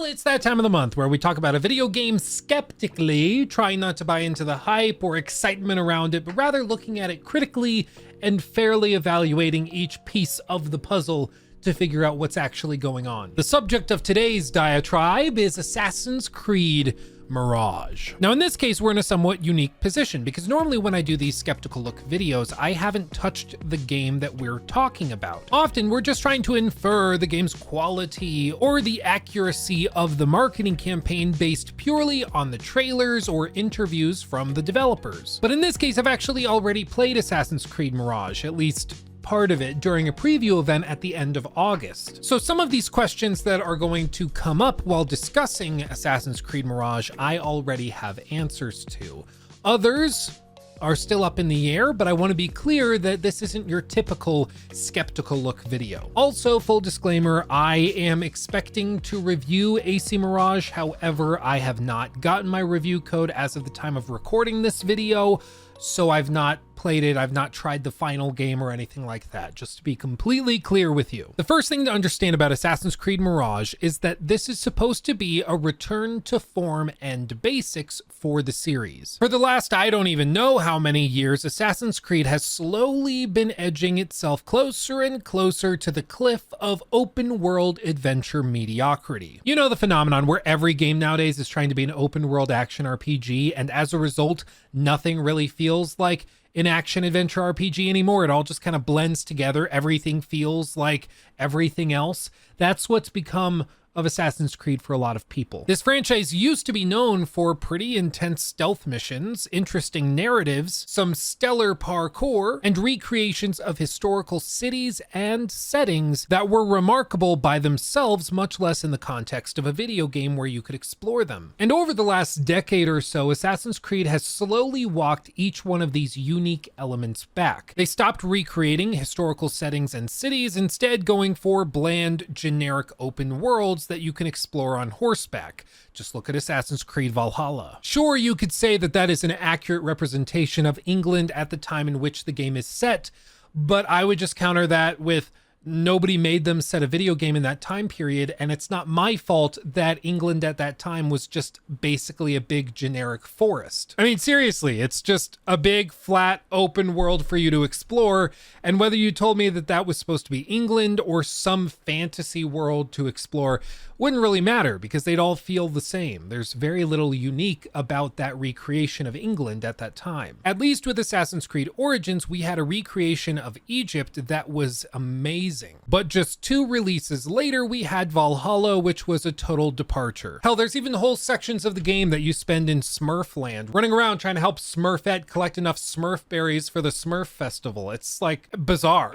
it's that time of the month where we talk about a video game skeptically, trying not to buy into the hype or excitement around it, but rather looking at it critically and fairly evaluating each piece of the puzzle to figure out what's actually going on. The subject of today's diatribe is Assassin's Creed Mirage. Now in this case, we're in a somewhat unique position because normally when I do these skeptical look videos, I haven't touched the game that we're talking about. Often we're just trying to infer the game's quality or the accuracy of the marketing campaign based purely on the trailers or interviews from the developers. But in this case, I've actually already played Assassin's Creed Mirage, at least part of it, during a preview event at the end of August. So some of these questions that are going to come up while discussing Assassin's Creed Mirage, I already have answers to. Others are still up in the air, but I want to be clear that this isn't your typical skeptical look video. Also, full disclaimer, I am expecting to review AC Mirage. However, I have not gotten my review code as of the time of recording this video, so I've not played it, I've not tried the final game or anything like that, just to be completely clear with you. The first thing to understand about Assassin's Creed Mirage is that this is supposed to be a return to form and basics for the series. For the last I don't even know how many years, Assassin's Creed has slowly been edging itself closer and closer to the cliff of open world adventure mediocrity. You know the phenomenon where every game nowadays is trying to be an open world action RPG, and as a result, nothing really feels like an action adventure RPG anymore. It all just kind of blends together. Everything feels like everything else. That's what's become of Assassin's Creed for a lot of people. This franchise used to be known for pretty intense stealth missions, interesting narratives, some stellar parkour, and recreations of historical cities and settings that were remarkable by themselves, much less in the context of a video game where you could explore them. And over the last decade or so, Assassin's Creed has slowly walked each one of these unique elements back. They stopped recreating historical settings and cities, instead going for bland, generic open worlds that you can explore on horseback. Just look at Assassin's Creed Valhalla. Sure, you could say that that is an accurate representation of England at the time in which the game is set, but I would just counter that with nobody made them set a video game in that time period, and it's not my fault that England at that time was just basically a big generic forest. I mean, seriously, it's just a big, flat, open world for you to explore, and whether you told me that that was supposed to be England or some fantasy world to explore wouldn't really matter because they'd all feel the same. There's very little unique about that recreation of England at that time. At least with Assassin's Creed Origins, we had a recreation of Egypt that was amazing. But just 2 releases later, we had Valhalla, which was a total departure. Hell, there's even whole sections of the game that you spend in Smurfland, running around trying to help Smurfette collect enough Smurf berries for the Smurf Festival. It's like bizarre.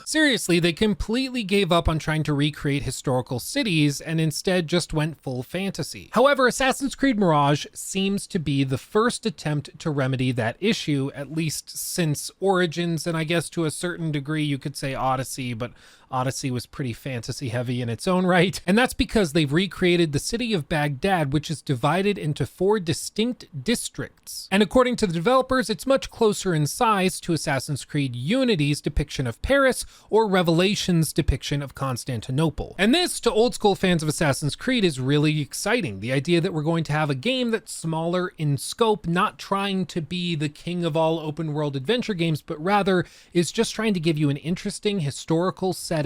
Seriously, they completely gave up on trying to recreate historical cities and instead just went full fantasy. However, Assassin's Creed Mirage seems to be the first attempt to remedy that issue, at least since Origins, and I guess to a certain degree you could say Odyssey, but Odyssey was pretty fantasy heavy in its own right. And that's because they've recreated the city of Baghdad, which is divided into 4 distinct districts. And according to the developers, it's much closer in size to Assassin's Creed Unity's depiction of Paris or Revelation's depiction of Constantinople. And this, to old school fans of Assassin's Creed, is really exciting. The idea that we're going to have a game that's smaller in scope, not trying to be the king of all open world adventure games, but rather is just trying to give you an interesting historical setting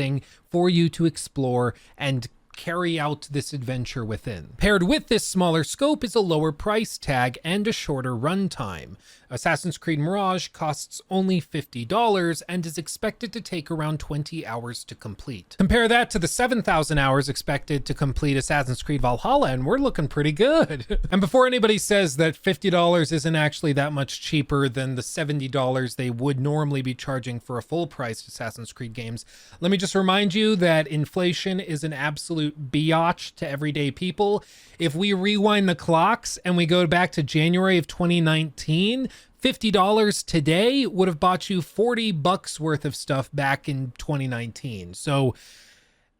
for you to explore and carry out this adventure within. Paired with this smaller scope is a lower price tag and a shorter runtime. Assassin's Creed Mirage costs only $50 and is expected to take around 20 hours to complete. Compare that to the 7,000 hours expected to complete Assassin's Creed Valhalla, and we're looking pretty good. And before anybody says that $50 isn't actually that much cheaper than the $70 they would normally be charging for a full-priced Assassin's Creed games, let me just remind you that inflation is an absolute biatch to everyday people. If we rewind the clocks and we go back to January of 2019, $50 today would have bought you $40 worth of stuff back in 2019. So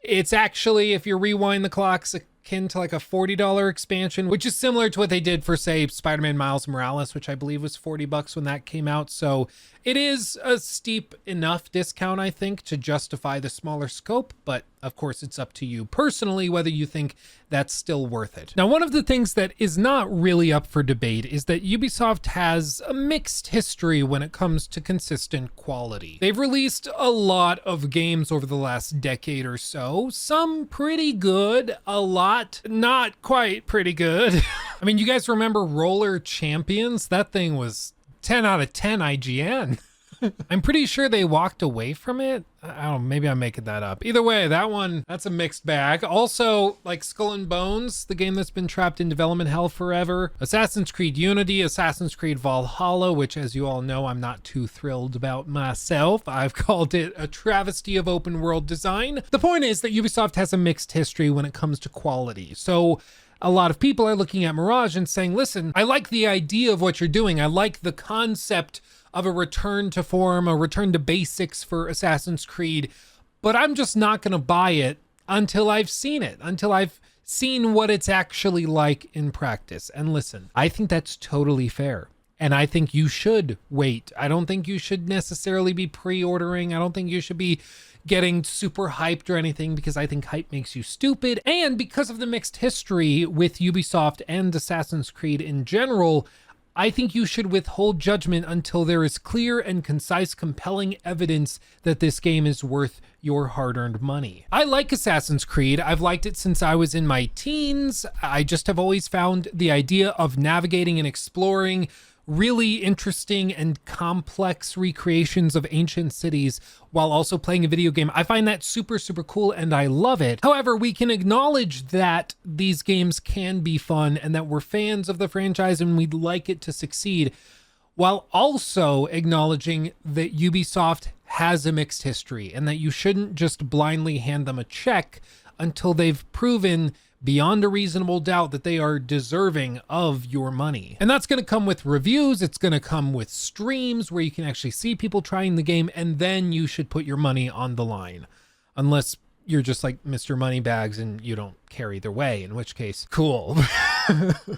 it's actually, if you rewind the clocks, akin to like a $40 expansion, which is similar to what they did for, say, Spider-Man Miles Morales, which I believe was $40 when that came out. So it is a steep enough discount, I think, to justify the smaller scope, but of course, it's up to you personally whether you think that's still worth it. Now, one of the things that is not really up for debate is that Ubisoft has a mixed history when it comes to consistent quality. They've released a lot of games over the last decade or so, some pretty good, a lot not quite pretty good. I mean, you guys remember Roller Champions? That thing was 10 out of 10 IGN. I'm pretty sure they walked away from it. I don't know, maybe I'm making that up. Either way, that's a mixed bag. Also, like Skull and Bones, the game that's been trapped in development hell forever. Assassin's Creed Unity, Assassin's Creed Valhalla, which, as you all know, I'm not too thrilled about myself. I've called it a travesty of open world design. The point is that Ubisoft has a mixed history when it comes to quality. So a lot of people are looking at Mirage and saying, listen, I like the idea of what you're doing. I like the concept of a return to form, a return to basics for Assassin's Creed, but I'm just not going to buy it until I've seen it, until I've seen what it's actually like in practice. And listen, I think that's totally fair. And I think you should wait. I don't think you should necessarily be pre-ordering. I don't think you should be getting super hyped or anything, because I think hype makes you stupid. And because of the mixed history with Ubisoft and Assassin's Creed in general, I think you should withhold judgment until there is clear and concise, compelling evidence that this game is worth your hard-earned money. I like Assassin's Creed. I've liked it since I was in my teens. I just have always found the idea of navigating and exploring really interesting and complex recreations of ancient cities while also playing a video game. I find that super, super cool and I love it. However, we can acknowledge that these games can be fun and that we're fans of the franchise and we'd like it to succeed, while also acknowledging that Ubisoft has a mixed history and that you shouldn't just blindly hand them a check until they've proven beyond a reasonable doubt that they are deserving of your money. And that's going to come with reviews. It's going to come with streams where you can actually see people trying the game, and then you should put your money on the line. Unless you're just like Mr. Moneybags and you don't care either way, in which case, cool.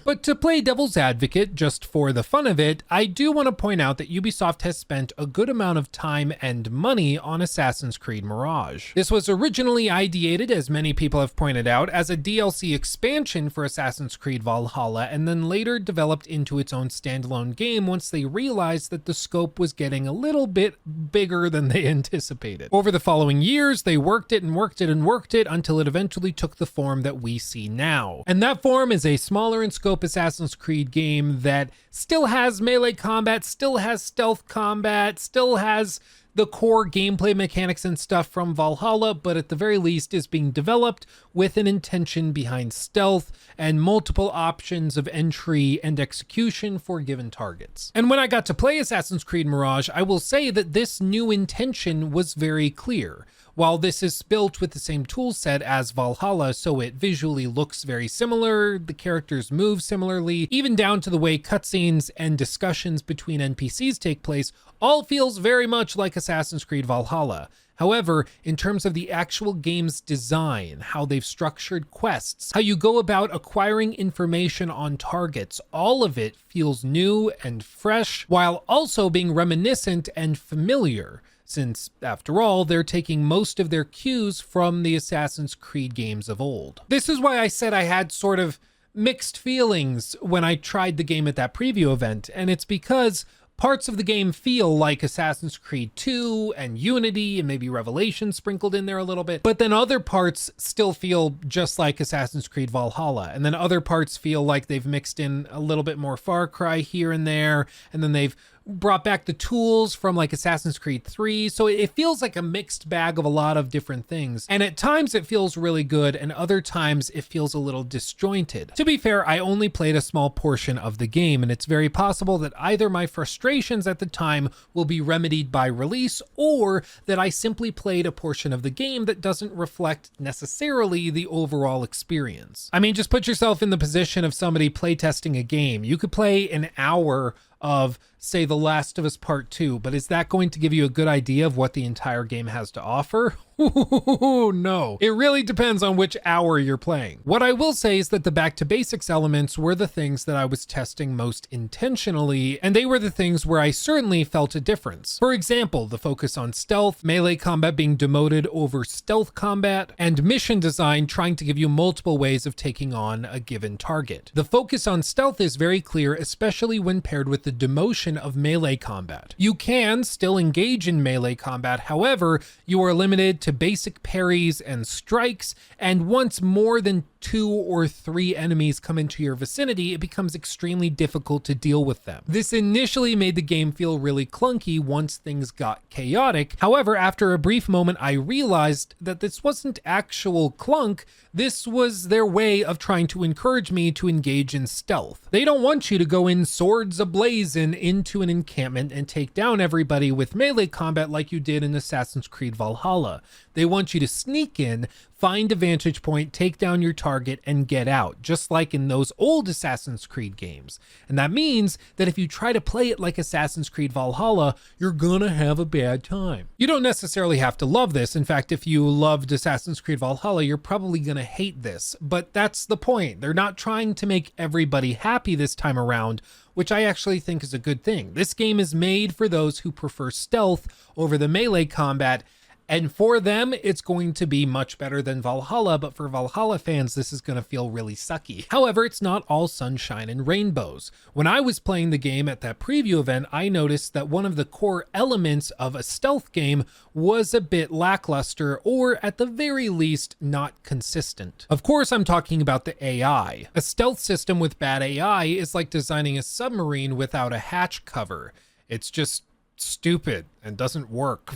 But to play devil's advocate, just for the fun of it, I do want to point out that Ubisoft has spent a good amount of time and money on Assassin's Creed Mirage. This was originally ideated, as many people have pointed out, as a DLC expansion for Assassin's Creed Valhalla, and then later developed into its own standalone game once they realized that the scope was getting a little bit bigger than they anticipated. Over the following years, they worked it and worked it and worked it until it eventually took the form that we see now. And that form is a smaller in scope Assassin's Creed game that still has melee combat, still has stealth combat, still has the core gameplay mechanics and stuff from Valhalla, but at the very least is being developed with an intention behind stealth and multiple options of entry and execution for given targets. And when I got to play Assassin's Creed Mirage, I will say that this new intention was very clear. While this is built with the same tool set as Valhalla, so it visually looks very similar, the characters move similarly, even down to the way cutscenes and discussions between NPCs take place, all feels very much like Assassin's Creed Valhalla. However, in terms of the actual game's design, how they've structured quests, how you go about acquiring information on targets, all of it feels new and fresh, while also being reminiscent and familiar, since, after all, they're taking most of their cues from the Assassin's Creed games of old. This is why I said I had sort of mixed feelings when I tried the game at that preview event, and it's because parts of the game feel like Assassin's Creed 2 and Unity and maybe Revelation sprinkled in there a little bit, but then other parts still feel just like Assassin's Creed Valhalla, and then other parts feel like they've mixed in a little bit more Far Cry here and there, and then they've brought back the tools from like Assassin's Creed 3. So it feels like a mixed bag of a lot of different things. And at times it feels really good, and other times it feels a little disjointed. To be fair, I only played a small portion of the game, and it's very possible that either my frustrations at the time will be remedied by release, or that I simply played a portion of the game that doesn't reflect necessarily the overall experience. I mean, just put yourself in the position of somebody playtesting a game. You could play an hour of, say, The Last of Us Part 2, but is that going to give you a good idea of what the entire game has to offer? Ooh, no. It really depends on which hour you're playing. What I will say is that the back to basics elements were the things that I was testing most intentionally, and they were the things where I certainly felt a difference. For example, the focus on stealth, melee combat being demoted over stealth combat, and mission design trying to give you multiple ways of taking on a given target. The focus on stealth is very clear, especially when paired with the demotion of melee combat. You can still engage in melee combat, however, you are limited to basic parries and strikes, and once more than 2 or 3 enemies come into your vicinity, it becomes extremely difficult to deal with them. This initially made the game feel really clunky once things got chaotic. However, after a brief moment, I realized that this wasn't actual clunk, this was their way of trying to encourage me to engage in stealth. They don't want you to go in swords ablazing into an encampment and take down everybody with melee combat like you did in Assassin's Creed Valhalla. They want you to sneak in, find a vantage point, take down your target, and get out, just like in those old Assassin's Creed games. And that means that if you try to play it like Assassin's Creed Valhalla, you're gonna have a bad time. You don't necessarily have to love this. In fact, if you loved Assassin's Creed Valhalla, you're probably gonna hate this. But that's the point. They're not trying to make everybody happy this time around, which I actually think is a good thing. This game is made for those who prefer stealth over the melee combat, and for them, it's going to be much better than Valhalla, but for Valhalla fans, this is going to feel really sucky. However, it's not all sunshine and rainbows. When I was playing the game at that preview event, I noticed that one of the core elements of a stealth game was a bit lackluster, or at the very least, not consistent. Of course, I'm talking about the AI. A stealth system with bad AI is like designing a submarine without a hatch cover. It's just stupid and doesn't work.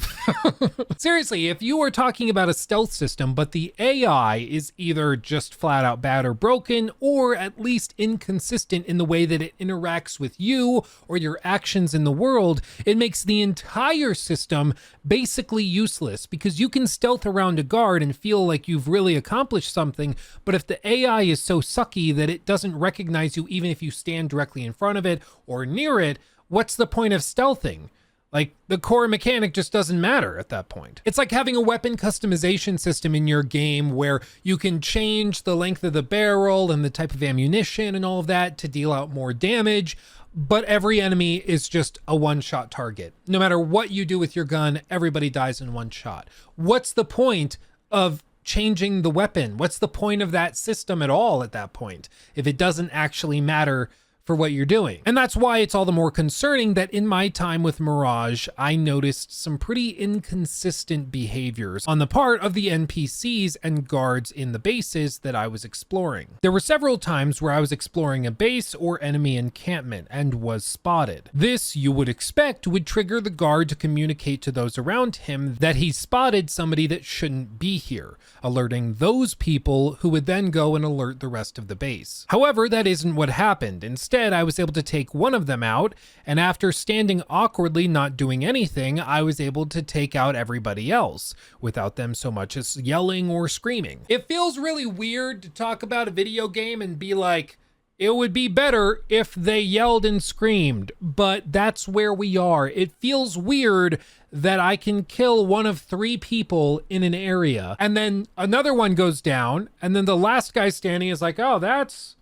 Seriously, if you are talking about a stealth system, but the AI is either just flat out bad or broken, or at least inconsistent in the way that it interacts with you or your actions in the world, it makes the entire system basically useless, because you can stealth around a guard and feel like you've really accomplished something, but if the AI is so sucky that it doesn't recognize you even if you stand directly in front of it or near it, what's the point of stealthing? Like, the core mechanic just doesn't matter at that point. It's like having a weapon customization system in your game where you can change the length of the barrel and the type of ammunition and all of that to deal out more damage, but every enemy is just a one-shot target. No matter what you do with your gun, everybody dies in one shot. What's the point of changing the weapon? What's the point of that system at all at that point, if it doesn't actually matter for what you're doing? And that's why it's all the more concerning that in my time with Mirage, I noticed some pretty inconsistent behaviors on the part of the NPCs and guards in the bases that I was exploring. There were several times where I was exploring a base or enemy encampment and was spotted. This, you would expect, would trigger the guard to communicate to those around him that he spotted somebody that shouldn't be here, alerting those people who would then go and alert the rest of the base. However, that isn't what happened. Instead, I was able to take one of them out, and after standing awkwardly not doing anything, I was able to take out everybody else without them so much as yelling or screaming. It feels really weird to talk about a video game and be like, it would be better if they yelled and screamed, but that's where we are. It feels weird that I can kill one of 3 people in an area, and then another one goes down, and then the last guy standing is like, oh, that's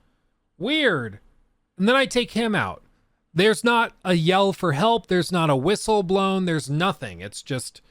weird. And then I take him out. There's not a yell for help. There's not a whistle blown. There's nothing. It's just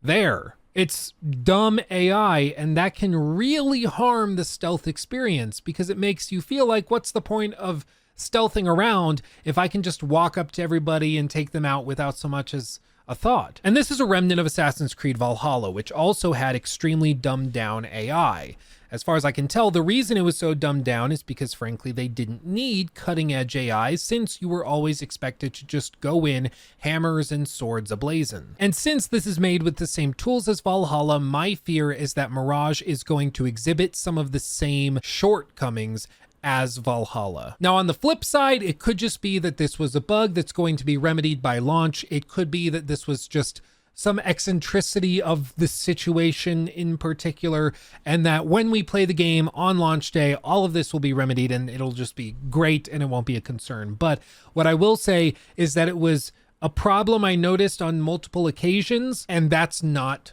there. It's dumb AI, and that can really harm the stealth experience because it makes you feel like, what's the point of stealthing around if I can just walk up to everybody and take them out without so much as a thought? And this is a remnant of Assassin's Creed Valhalla, which also had extremely dumbed down AI. As far as I can tell, the reason it was so dumbed down is because, frankly, they didn't need cutting-edge AI, since you were always expected to just go in hammers and swords ablazing. And since this is made with the same tools as Valhalla, my fear is that Mirage is going to exhibit some of the same shortcomings as Valhalla. Now, on the flip side, it could just be that this was a bug that's going to be remedied by launch. It could be that this was just some eccentricity of the situation in particular, and that when we play the game on launch day, all of this will be remedied and it'll just be great and it won't be a concern. But what I will say is that it was a problem I noticed on multiple occasions, and that's not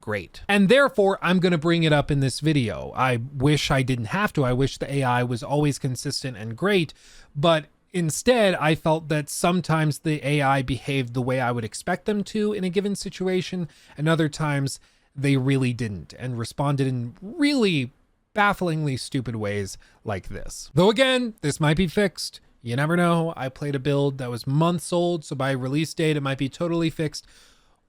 great. And therefore, I'm going to bring it up in this video. I wish I didn't have to. I wish the AI was always consistent and great, but instead, I felt that sometimes the AI behaved the way I would expect them to in a given situation, and other times they really didn't and responded in really bafflingly stupid ways like this. Though again, this might be fixed. You never know. I played a build that was months old, so by release date, it might be totally fixed.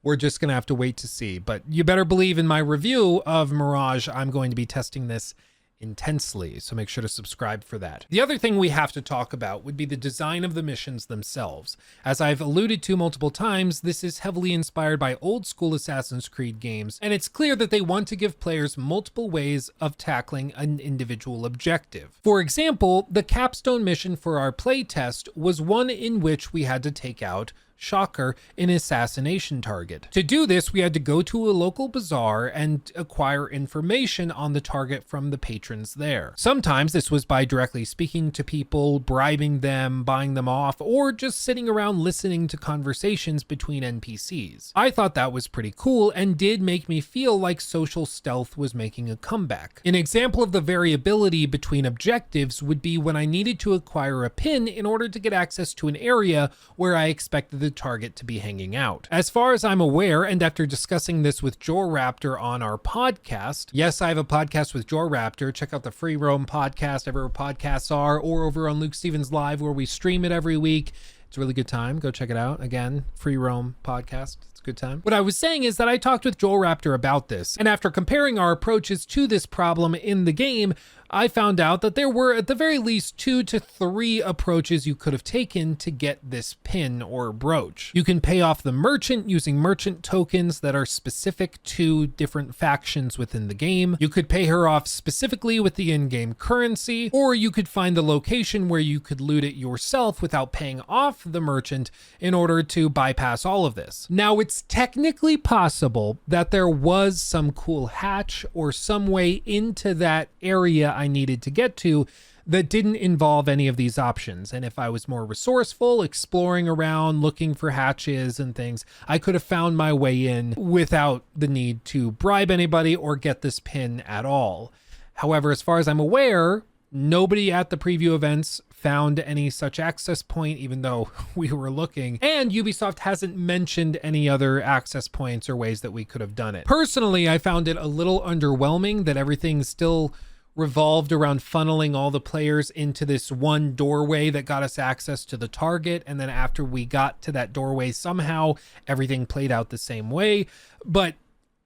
We're just going to have to wait to see. But you better believe in my review of Mirage, I'm going to be testing this intensely, so make sure to subscribe for that. The other thing we have to talk about would be the design of the missions themselves. As I've alluded to multiple times, this is heavily inspired by old school Assassin's Creed games, and it's clear that they want to give players multiple ways of tackling an individual objective. For example, the capstone mission for our playtest was one in which we had to take out, shocker, an assassination target. To do this, we had to go to a local bazaar and acquire information on the target from the patrons there. Sometimes this was by directly speaking to people, bribing them, buying them off, or just sitting around listening to conversations between NPCs. I thought that was pretty cool and did make me feel like social stealth was making a comeback. An example of the variability between objectives would be when I needed to acquire a pin in order to get access to an area where I expected the target to be hanging out. As far as I'm aware, and after discussing this with Joraptor on our podcast, yes, I have a podcast with Joraptor. Check out the Free Roam podcast, everywhere podcasts are, or over on Luke Stevens Live, where we stream it every week. It's a really good time. Go check it out. Again, Free Roam podcast. It's a good time. What I was saying is that I talked with Joraptor about this, and after comparing our approaches to this problem in the game, I found out that there were at the very least 2 to 3 approaches you could have taken to get this pin or brooch. You can pay off the merchant using merchant tokens that are specific to different factions within the game. You could pay her off specifically with the in-game currency, or you could find the location where you could loot it yourself without paying off the merchant in order to bypass all of this. Now, it's technically possible that there was some cool hatch or some way into that area I needed to get to that didn't involve any of these options. And if I was more resourceful, exploring around, looking for hatches and things, I could have found my way in without the need to bribe anybody or get this pin at all. However, as far as I'm aware, nobody at the preview events found any such access point, even though we were looking, and Ubisoft hasn't mentioned any other access points or ways that we could have done it. Personally, I found it a little underwhelming that everything still revolved around funneling all the players into this one doorway that got us access to the target, and then after we got to that doorway, somehow everything played out the same way. But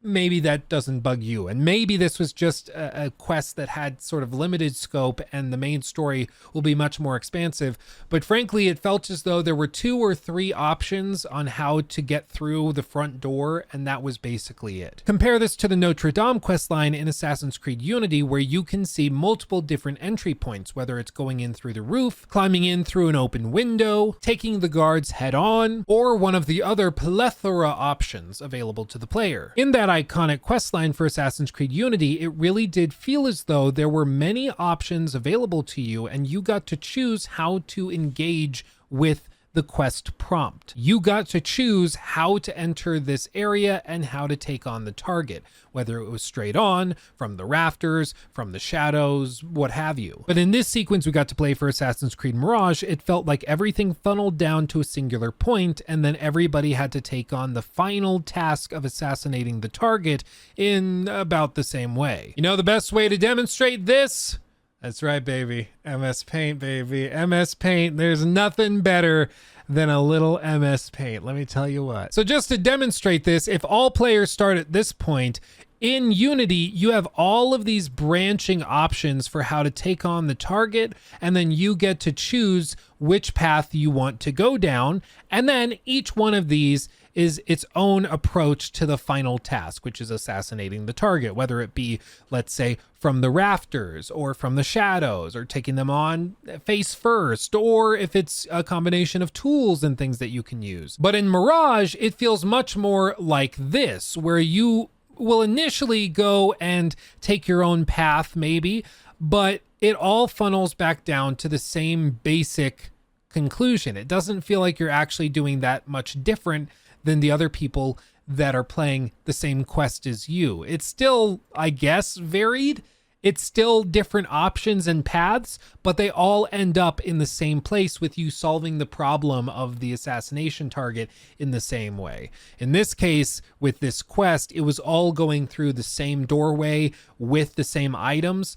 maybe that doesn't bug you, and maybe this was just a quest that had sort of limited scope and the main story will be much more expansive. But frankly, it felt as though there were 2 or 3 options on how to get through the front door, and that was basically it. Compare this to the Notre Dame questline in Assassin's Creed Unity, where you can see multiple different entry points, whether it's going in through the roof, climbing in through an open window, taking the guards head on, or one of the other plethora options available to the player. In that iconic questline for Assassin's Creed Unity, it really did feel as though there were many options available to you and you got to choose how to engage with the quest prompt. You got to choose how to enter this area and how to take on the target, whether it was straight on, from the rafters, from the shadows, what have you. But in this sequence we got to play for Assassin's Creed Mirage, it felt like everything funneled down to a singular point, and then everybody had to take on the final task of assassinating the target in about the same way. You know the best way to demonstrate this? That's right, baby. MS Paint, baby. MS Paint. There's nothing better than a little MS Paint. Let me tell you what. So just to demonstrate this, if all players start at this point, in Unity, you have all of these branching options for how to take on the target, and then you get to choose which path you want to go down. And then each one of these is its own approach to the final task, which is assassinating the target, whether it be, let's say, from the rafters or from the shadows, or taking them on face first, or if it's a combination of tools and things that you can use. But in Mirage, it feels much more like this, where you will initially go and take your own path maybe, but it all funnels back down to the same basic conclusion. It doesn't feel like you're actually doing that much different than the other people that are playing the same quest as you. It's still, I guess, varied. It's still different options and paths, but they all end up in the same place with you solving the problem of the assassination target in the same way. In this case, with this quest, it was all going through the same doorway with the same items.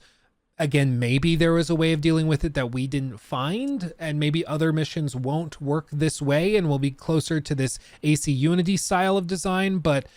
Again, maybe there was a way of dealing with it that we didn't find, and maybe other missions won't work this way and will be closer to this AC Unity style of design, but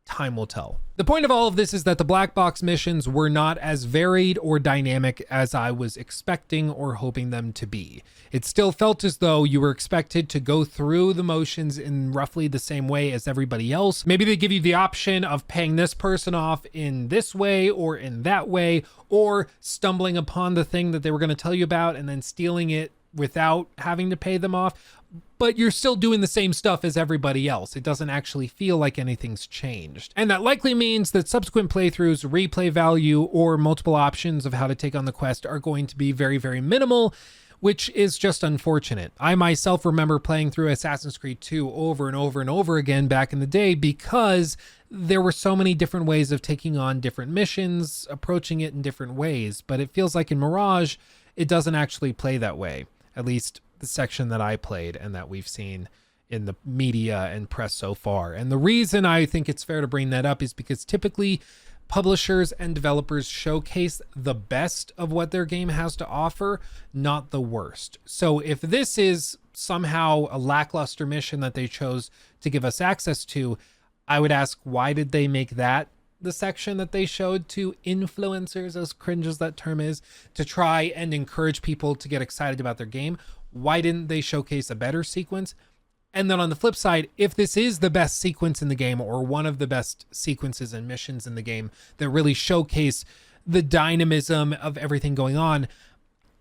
time will tell. The point of all of this is that the black box missions were not as varied or dynamic as I was expecting or hoping them to be. It still felt as though you were expected to go through the motions in roughly the same way as everybody else. Maybe they give you the option of paying this person off in this way or in that way, or stumbling upon the thing that they were going to tell you about and then stealing it without having to pay them off. But you're still doing the same stuff as everybody else. It doesn't actually feel like anything's changed. And that likely means that subsequent playthroughs, replay value, or multiple options of how to take on the quest are going to be very, very minimal, which is just unfortunate. I myself remember playing through Assassin's Creed 2 over and over and over again back in the day because there were so many different ways of taking on different missions, approaching it in different ways. But it feels like in Mirage, it doesn't actually play that way. At least the section that I played and that we've seen in the media and press so far. And the reason I think it's fair to bring that up is because typically publishers and developers showcase the best of what their game has to offer, not the worst. So if this is somehow a lackluster mission that they chose to give us access to, I would ask, why did they make that the section that they showed to influencers, as cringe as that term is, to try and encourage people to get excited about their game? Why didn't they showcase a better sequence? And then on the flip side, if this is the best sequence in the game or one of the best sequences and missions in the game that really showcase the dynamism of everything going on,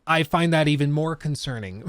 I find that even more concerning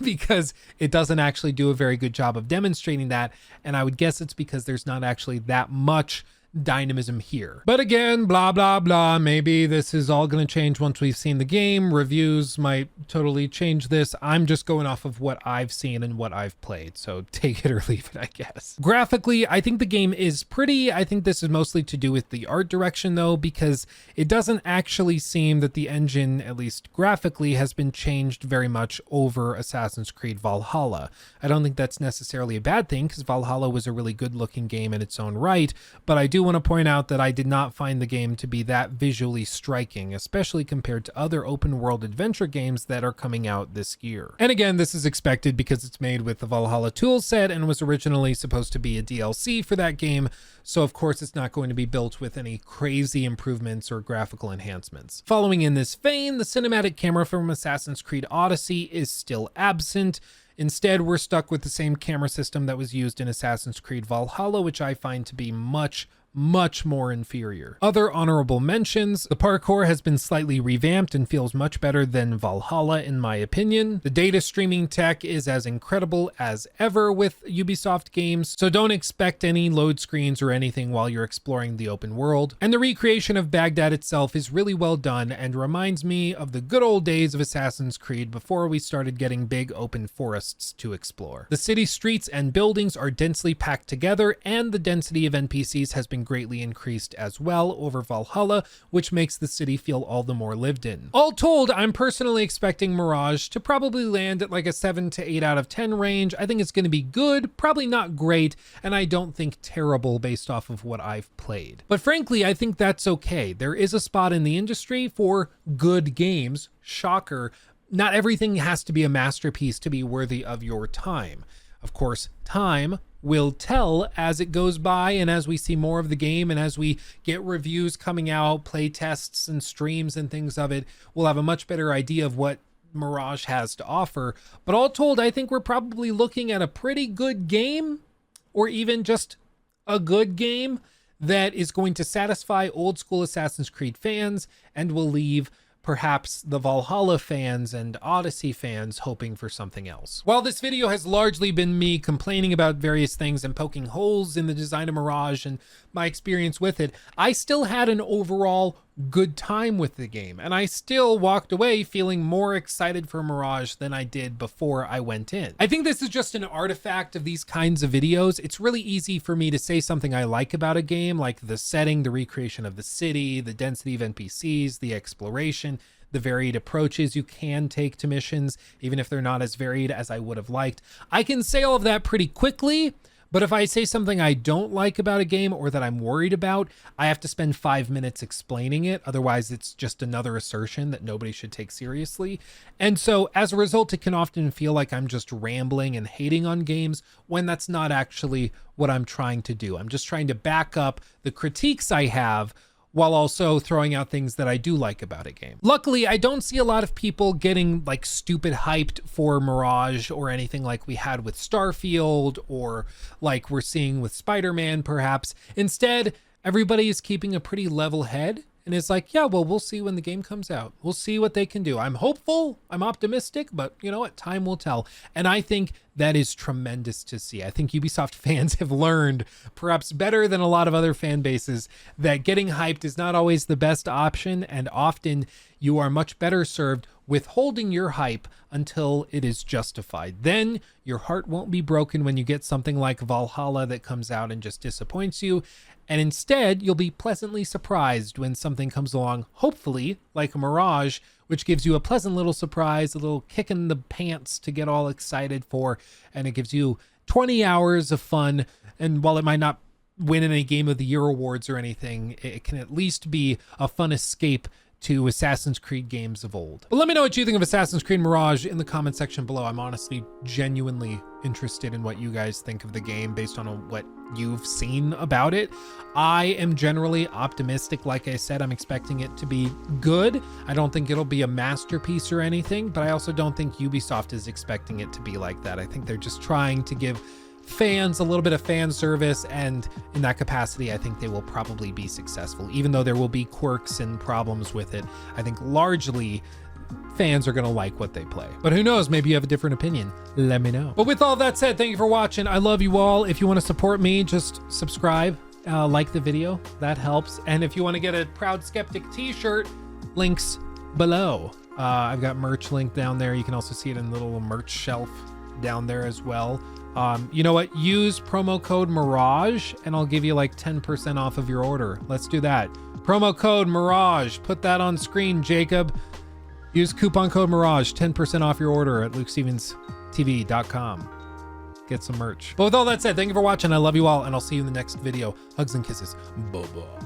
because it doesn't actually do a very good job of demonstrating that. And I would guess it's because there's not actually that much dynamism here. But again, blah, blah, blah. Maybe this is all going to change once we've seen the game. Reviews might totally change this. I'm just going off of what I've seen and what I've played. So take it or leave it, I guess. Graphically, I think the game is pretty. I think this is mostly to do with the art direction though, because it doesn't actually seem that the engine, at least graphically, has been changed very much over Assassin's Creed Valhalla. I don't think that's necessarily a bad thing because Valhalla was a really good looking game in its own right, but I do want to point out that I did not find the game to be that visually striking, especially compared to other open world adventure games that are coming out this year. And again, this is expected because it's made with the Valhalla toolset and was originally supposed to be a DLC for that game, so of course it's not going to be built with any crazy improvements or graphical enhancements. Following in this vein, the cinematic camera from Assassin's Creed Odyssey is still absent. Instead, we're stuck with the same camera system that was used in Assassin's Creed Valhalla, which I find to be much more inferior. Other honorable mentions: the parkour has been slightly revamped and feels much better than Valhalla in my opinion. The data streaming tech is as incredible as ever with Ubisoft games, so don't expect any load screens or anything while you're exploring the open world. And the recreation of Baghdad itself is really well done and reminds me of the good old days of Assassin's Creed before we started getting big open forests to explore. The city streets and buildings are densely packed together, and the density of NPCs has been greatly increased as well over Valhalla, which makes the city feel all the more lived in. All told, I'm personally expecting Mirage to probably land at like a 7 to 8 out of 10 range. I think it's going to be good, probably not great, and I don't think terrible based off of what I've played. But frankly, I think that's okay. There is a spot in the industry for good games. Shocker. Not everything has to be a masterpiece to be worthy of your time. Of course, time will tell as it goes by and as we see more of the game and as we get reviews coming out, play tests and streams and things of it, we'll have a much better idea of what Mirage has to offer. But all told, I think we're probably looking at a pretty good game, or even just a good game that is going to satisfy old school Assassin's Creed fans and will leave perhaps the Valhalla fans and Odyssey fans hoping for something else. While this video has largely been me complaining about various things and poking holes in the design of Mirage and my experience with it, I still had an overall good time with the game. And I still walked away feeling more excited for Mirage than I did before I went in. I think this is just an artifact of these kinds of videos. It's really easy for me to say something I like about a game, like the setting, the recreation of the city, the density of NPCs, the exploration, the varied approaches you can take to missions, even if they're not as varied as I would have liked. I can say all of that pretty quickly, but if I say something I don't like about a game or that I'm worried about, I have to spend 5 minutes explaining it. Otherwise, it's just another assertion that nobody should take seriously. And so as a result, it can often feel like I'm just rambling and hating on games when that's not actually what I'm trying to do. I'm just trying to back up the critiques I have while also throwing out things that I do like about a game. Luckily, I don't see a lot of people getting like stupid hyped for Mirage or anything like we had with Starfield or like we're seeing with Spider-Man perhaps. Instead, everybody is keeping a pretty level head and it's like, yeah, well, we'll see when the game comes out. We'll see what they can do. I'm hopeful, I'm optimistic, but you know what? Time will tell. And I think that is tremendous to see. I think Ubisoft fans have learned, perhaps better than a lot of other fan bases, that getting hyped is not always the best option, and often you are much better served withholding your hype until it is justified. Then your heart won't be broken when you get something like Valhalla that comes out and just disappoints you. And instead, you'll be pleasantly surprised when something comes along, hopefully, like a Mirage, which gives you a pleasant little surprise, a little kick in the pants to get all excited for, and it gives you 20 hours of fun. And while it might not win any Game of the Year awards or anything, it can at least be a fun escape to Assassin's Creed games of old. But let me know what you think of Assassin's Creed Mirage in the comment section below. I'm honestly genuinely interested in what you guys think of the game based on what you've seen about it. I am generally optimistic. Like I said, I'm expecting it to be good. I don't think it'll be a masterpiece or anything, but I also don't think Ubisoft is expecting it to be like that. I think they're just trying to give fans a little bit of fan service, and in that capacity I think they will probably be successful, even though there will be quirks and problems with it. I think largely fans are gonna like what they play, but who knows, maybe you have a different opinion. Let me know. But with all that said, thank you for watching. I love you all. If you want to support me, just subscribe, like the video, that helps. And if you want to get a Proud Skeptic t-shirt, links below. I've got merch link down there. You can also see it in the little merch shelf down there as well. You know what? Use promo code Mirage and I'll give you like 10% off of your order. Let's do that. Promo code Mirage. Put that on screen, Jacob. Use coupon code Mirage, 10% off your order at LukeStevensTV.com. Get some merch. But with all that said, thank you for watching. I love you all, and I'll see you in the next video. Hugs and kisses. Bye-bye.